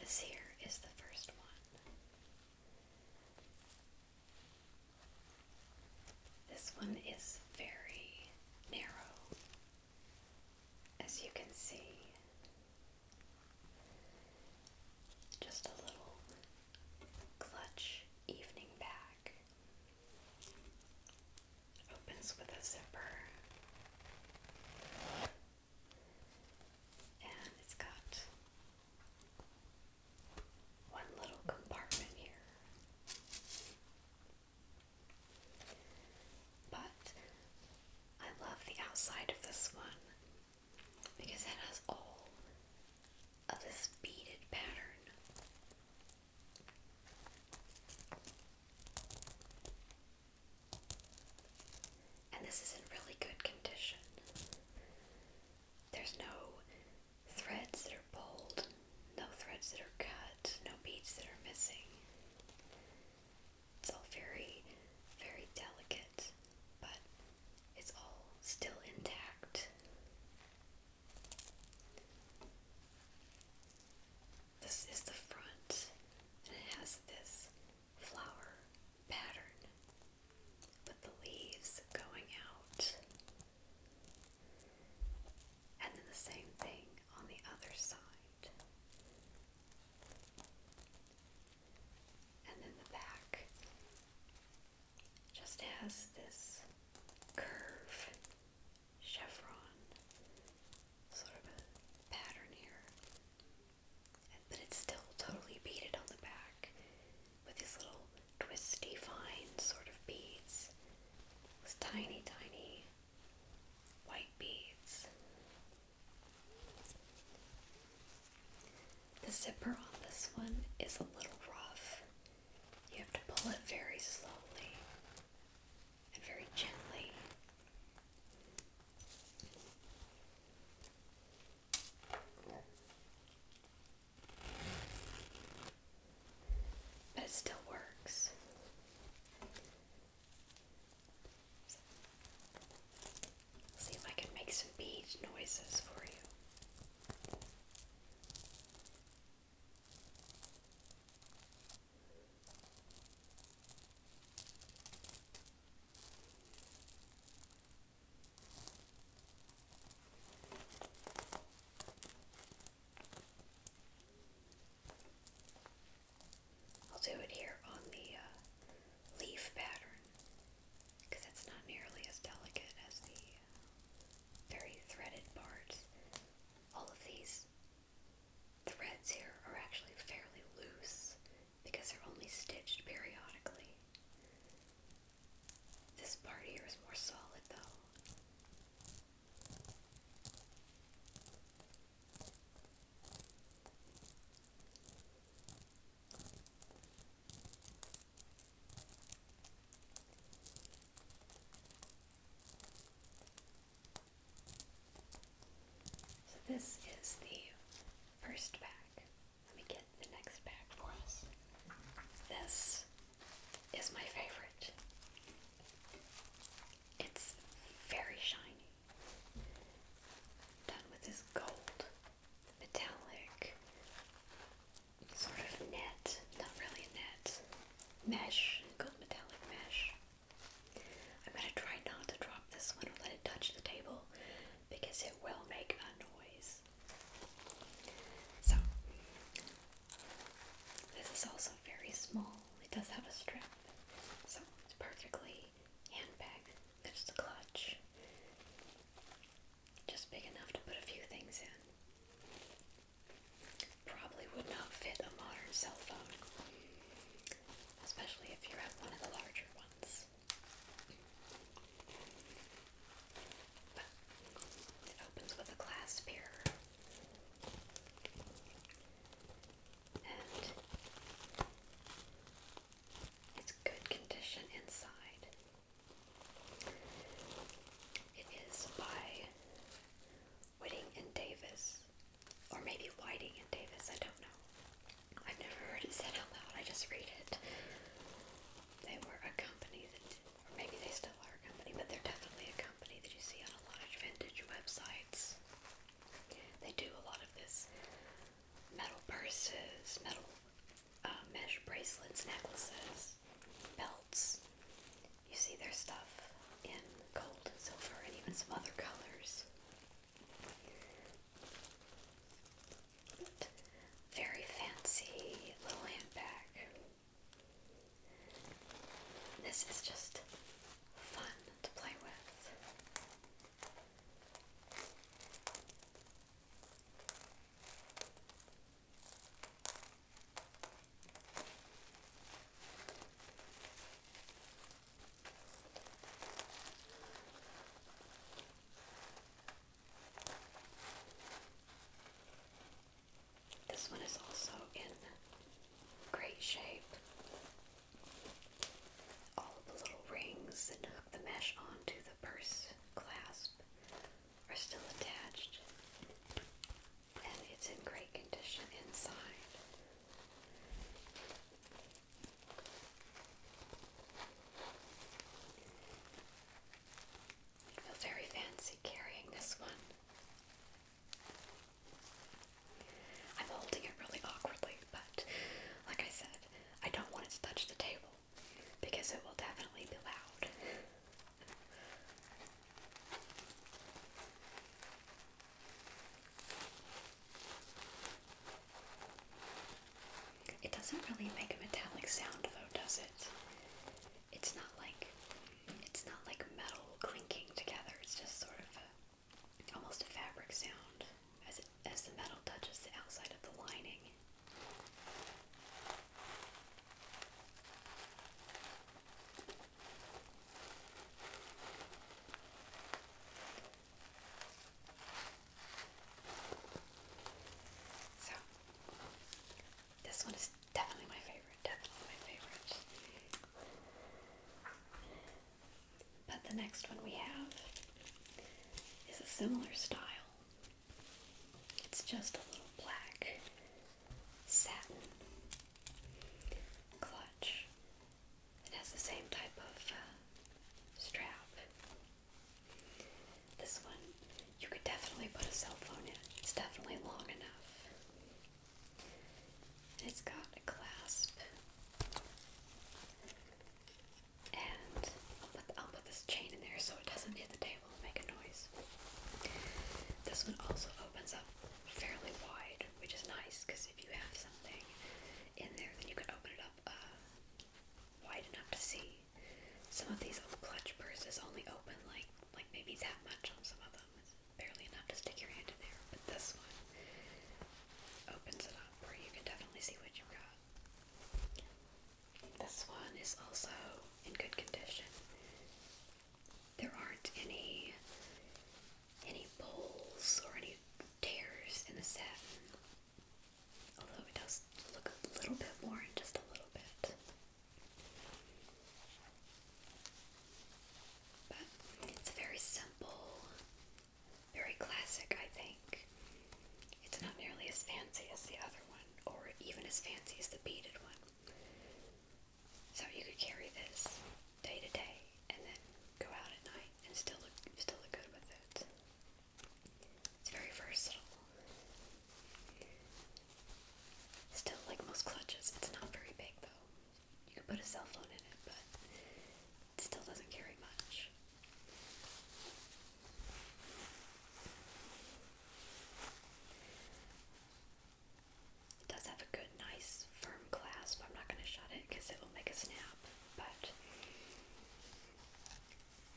This here is the first one. This one is very narrow, as you can see. Just a little clutch evening bag. Opens with a zipper. And it's got one little compartment here. But I love the outside of this one because it has all of this beaded pattern. And this is in really good condition. There's no threads that are pulled, no threads that are cut, no beads that are missing. It's all very, very delicate, but it's all still intact. This is the front, and it has this flower pattern with the leaves going out. And then the same thing on the other side. And then the back just has this curve, chevron, sort of a pattern here. But it's still totally beaded on the back with these little twisty fine sort of beads with tiny, tiny white beads. The zipper on this one is a little rough. You have to pull it very slowly and very gently. But it still works. See if I can make some bead noises for you. I'll do it here on the leaf pattern because it's not nearly as delicate as the very threaded parts. All of these threads here are actually fairly loose because they're only stitched periodically. This part here is more solid though. So this is the first bag. Let me get the next bag for us. This is my favorite. It's very shiny. Done with this gold, metallic, sort of net, not really a net, mesh, gold metallic mesh. I'm going to try not to drop this one or let it touch the table because it will make a noise. So, this is also very small. It does have a strap, so it's perfectly handbag. There's the clutch. Just big enough to put a few things in. Probably would not fit a modern cell phone, especially if you have one of the larger ones. But it opens with a clasp here. And purses, metal mesh bracelets, necklaces, belts. You see their stuff in gold and silver and even some other colors. But very fancy little handbag. This is just fun to play with. This one is also in great shape. All of the little rings that hook the mesh onto the purse clasp are still attached, and it's in great condition inside. I feel very fancy carrying this one. I'm holding it really awkwardly, but like I said, I don't want it to touch the table because it will definitely be loud. It doesn't really make a metallic sound though, does it? It's not like metal clinking together. It's just sort of almost a fabric sound as the metal touches the outside of the lining. So this one is definitely my favorite. Definitely my favorite. But the next one we have is a similar style. It's just a little black satin clutch. It has the same type of strap. This one, you could definitely put a cell phone in. It's definitely long enough. And it's got a clasp. And I'll put this chain in there so it doesn't hit the table and make a noise. This one also opens up fairly wide, which is nice because if you have something in there, then you can open it up wide enough to see. Some of these old clutch purses only open like maybe that much on some of them. It's barely enough to stick your hand in there. But this one opens it up where you can definitely see what you've got. This one is also in good condition. There aren't any pulls or any tears in the satin, although it does look a little bit more in just a little bit. But it's very simple, very classic, I think. It's not nearly as fancy as the other one, or even as fancy as the beaded one. So you could carry this day to day and then go out at night and still look good with it. It's very versatile. Still, like most clutches, it's not very big though. You could put a cell phone in it, but it still doesn't carry much. It does have a good, nice, firm clasp. I'm not going to shut it because it will make a snap. But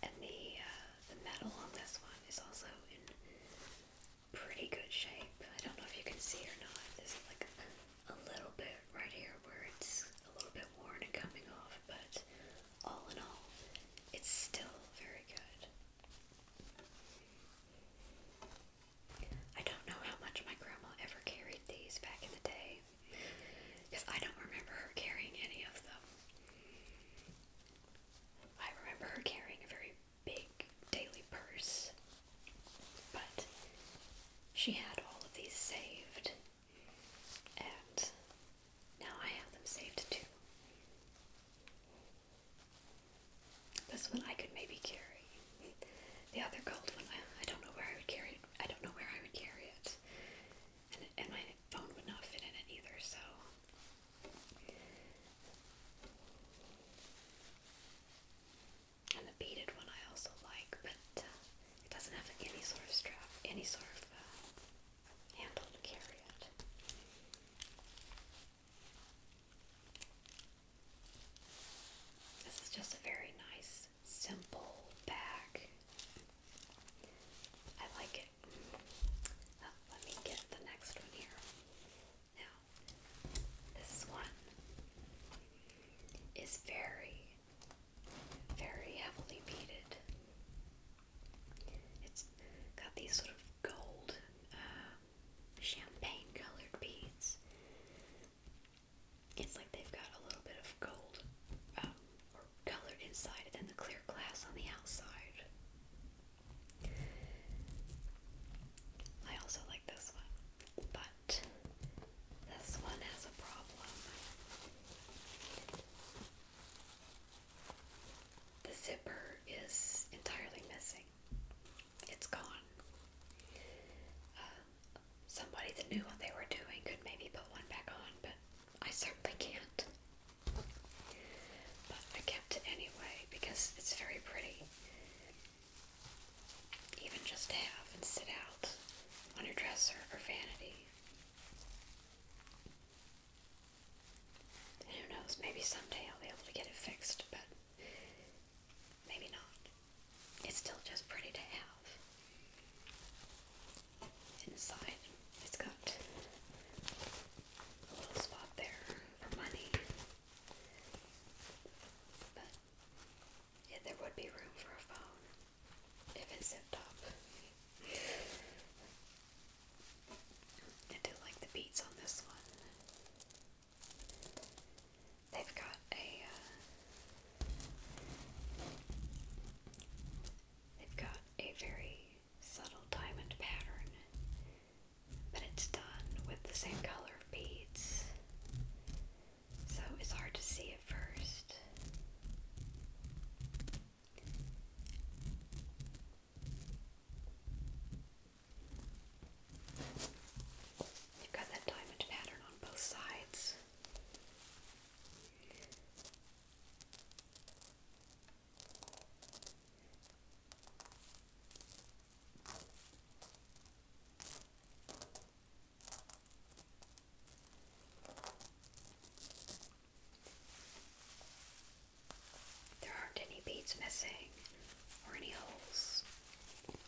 and the maybe someday I'll be able to get it fixed, but maybe not. It's still just pretty to have. Inside, it's got a little spot there for money, but yeah, there would be room for a phone if it zipped up. I do like the beads on this one. They've got a very subtle diamond pattern, but it's done with the same color of beads, so it's hard to see at first. You've got that diamond pattern on both sides. There aren't any beads missing, or any holes,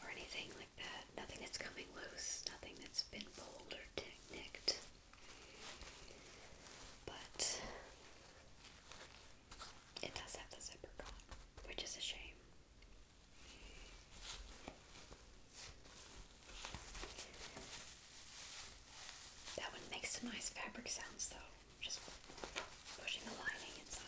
or anything like that. Nothing that's coming loose, nothing that's been pulled or nicked. But it does have the zipper gone, which is a shame. That one makes some nice fabric sounds though, just pushing a lining inside.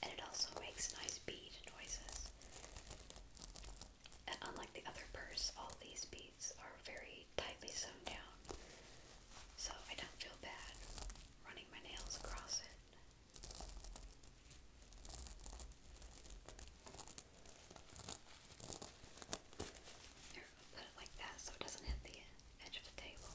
And it also makes nice bead noises. And unlike the other purse, all these beads are very tightly sewn down, so I don't feel bad running my nails across it. Here, I'll put it like that so it doesn't hit the edge of the table.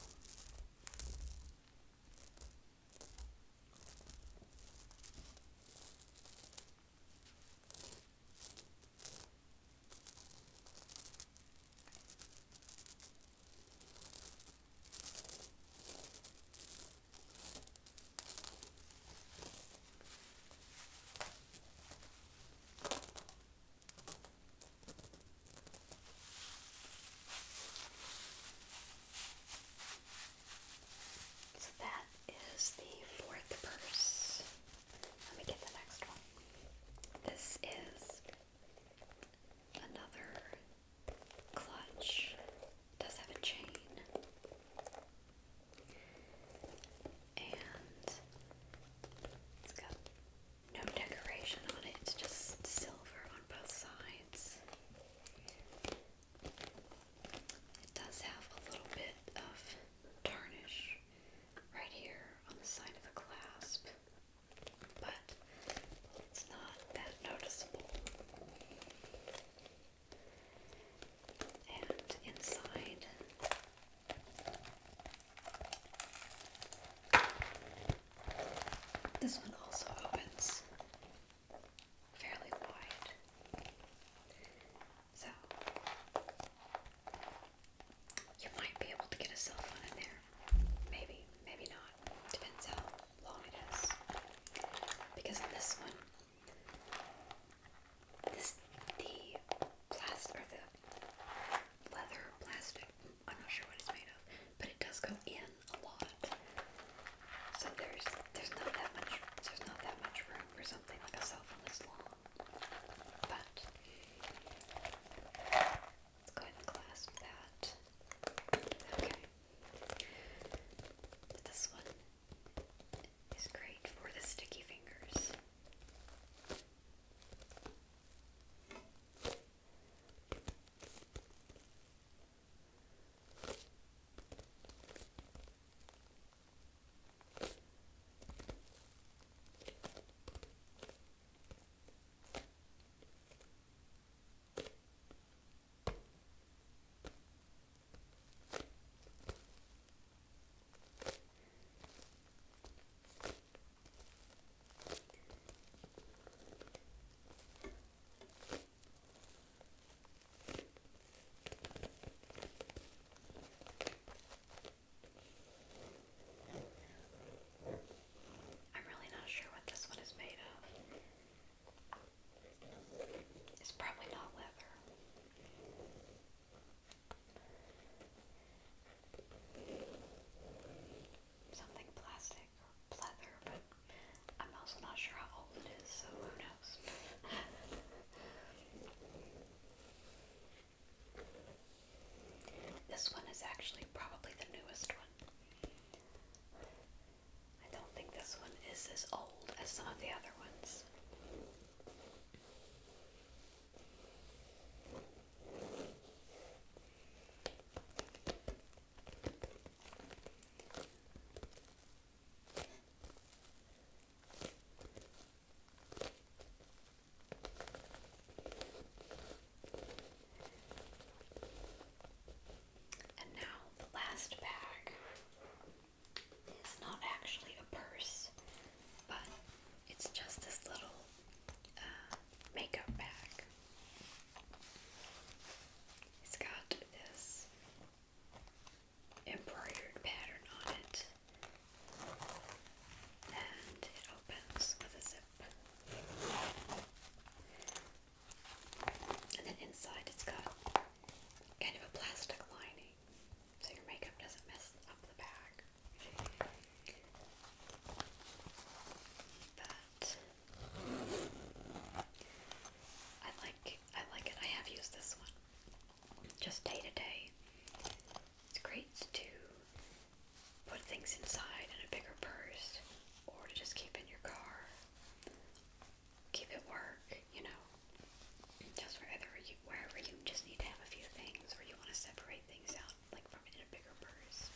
separate things out, like from in a bigger purse.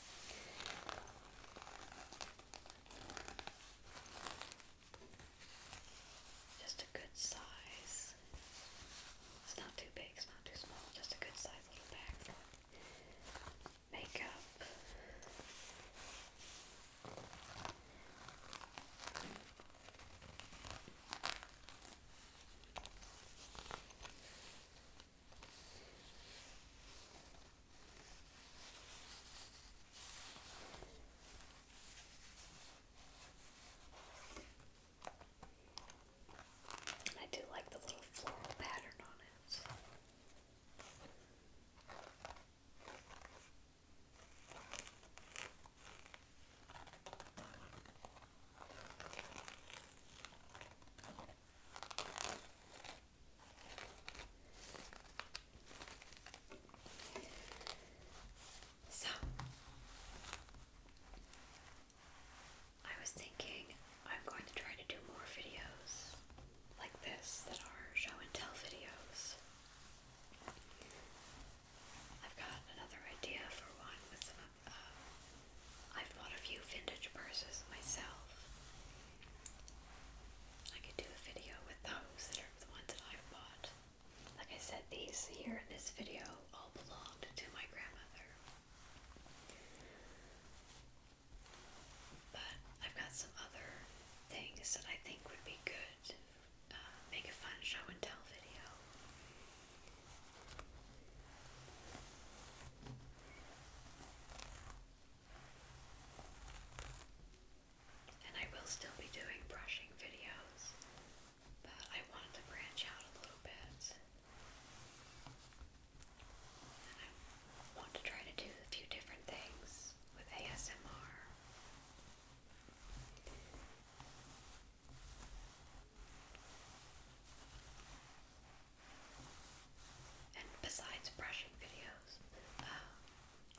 Just a good size. It's not too big, it's not too small, just a good size little bag for makeup. I do like the little floral pattern on it. So, I was thinking I'm going to try to do more videos like this that are show and tell videos. I've got another idea for one with some, I've bought a few vintage purses myself. I could do a video with those that are the ones that I've bought. Like I said, these here in this video all belonged to my grandmother. But I've got some other things that I think would be good. Make a fun show and tell video. And I will still be doing brushing videos, but I wanted to branch out a little bit. And I want to try to do a few different things with ASMR. And besides brushing videos,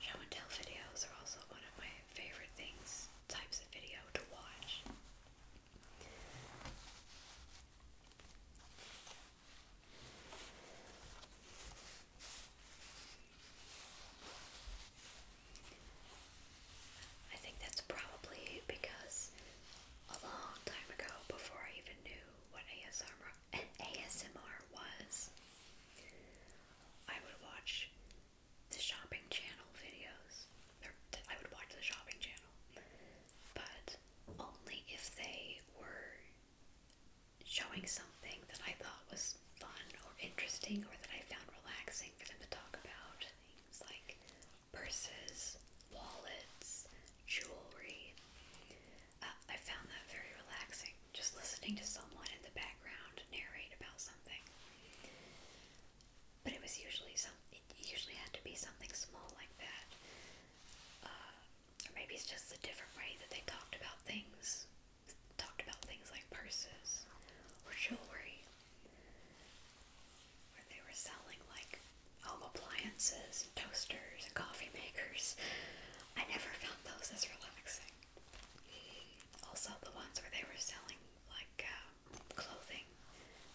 show and tell videos are also one of my favorite things, types of video to watch. I think that's probably because a long time ago, before I even knew what ASMR was, I would watch the shopping channel videos. I would watch the shopping channel, but only if they were showing something that I thought was fun or interesting or that I found relaxing for them to talk about. Things like purses, wallets, jewelry. I found that very relaxing, just listening to someone in the background narrate about something. But it usually had to be something small like that. Or maybe it's just a different way that they talked about things. Talked about things like purses or jewelry. Where they were selling like home appliances, toasters, and coffee makers. I never found those as relaxing. Also, the ones where they were selling like clothing,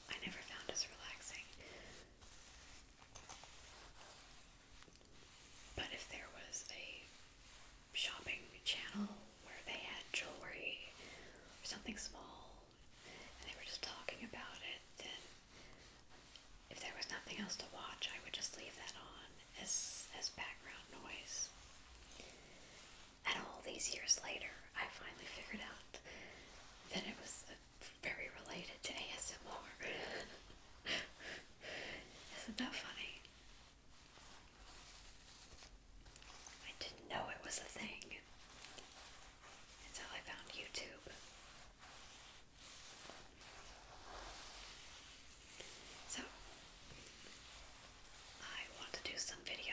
I never found as relaxing. But if there was a shopping channel where they had jewelry or something small and they were just talking about it, then if there was nothing else to watch, I would just leave that on as background noise. And all these years later, I finally figured out that it was very related to ASMR. Isn't that funny? I didn't know it was a thing until I found YouTube. So, I want to do some videos